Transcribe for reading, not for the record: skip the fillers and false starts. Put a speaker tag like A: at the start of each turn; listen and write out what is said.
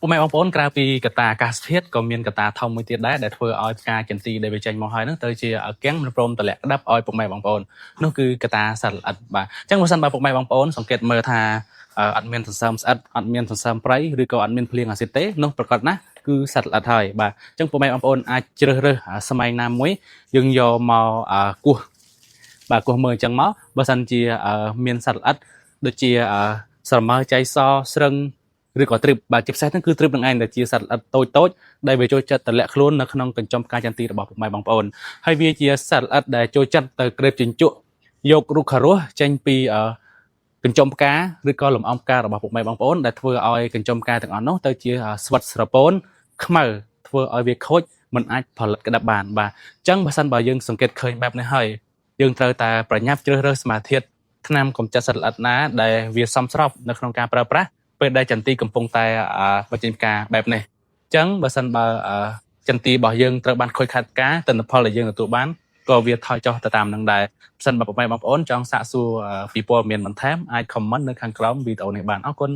A: ពុកម៉ែបងប្អូនក្រៅពីកត្តាអាកាសធាតុក៏មានកត្តាធំមួយទៀតដែរដែលធ្វើឲ្យផ្កាចន្ទីដែលវាចេញមកហើយហ្នឹងទៅជាគាំងមិនព្រមតម្លាក់ក្តាប់ឲ្យពុកម៉ែបងប្អូននោះគឺកត្តាសត្វល្អិតបាទអញ្ចឹងបើសិនបើពុកម៉ែបងប្អូនសង្កេតមើលថាអត់មានសន្សើមស្អិតអត់មានសន្សើមប្រៃឬក៏អត់មានភ្លៀងអាស៊ីតទេនោះប្រកាសណាស់គឺសត្វល្អិតហើយបាទអញ្ចឹងពុកម៉ែបងប្អូនអាចជ្រើសរើសសម័យណាមួយយើងយកមកគោះបាទគោះមើលអញ្ចឹងមកបើសិនជាមានសត្វល្អិតដូចជាស្រមើចៃសស្រឹងឬក៏ទ្រឹបបាទជាពិសេសហ្នឹងគឺទ្រឹបនឹងឯងដែលជាសត្វល្អិតតូចដែលវាចូលចិត្តតម្លាក់ខ្លួននៅក្នុងកញ្ចុំផ្កាចន្ទីរបស់ពុកម៉ែបងប្អូនហើយវាជាសត្វល្អិតដែលចូលចិត្តទៅក្រេបជញ្ជក់យករុក្ខរសចេញពីកញ្ចុំផ្កាឬក៏លំអងផ្ការបស់ពុកម៉ែបងប្អូនដែលធ្វើឲ្យកញ្ចុំផ្កាទាំងអស់នោះទៅជាស្វិតស្រពោនខ្មៅធ្វើឲ្យវាខូចមិនអាចផលិតក្តាប់បានបាទអញ្ចឹងបើសិនបើយើងសង្កេតឃើញបែបនេះហើយយើងត្រូវតែប្រញាប់ជ្រើសរើសសមាធិថ្នាំកម្ចាត់សត្វល្អិតណាដែលវាសមស្របនៅក្នុងការប្រើប្រាស់ពេលដែលចន្ទីកំពុងតែបញ្ចេញផ្កាបែបនេះអញ្ចឹងបើសិនបើចន្ទីរបស់យើងត្រូវបានខូចខាតផ្កាទិន្នផលដែលយើងទទួលបានក៏វាថយចុះទៅតាមនឹងដែរបើសិនបើពុកម៉ែបងប្អូនចង់សាកសួរពីព័ត៌មានបន្ថែមអាច comment នៅខាងក្រោមវីដេអូនេះបានអរគុណ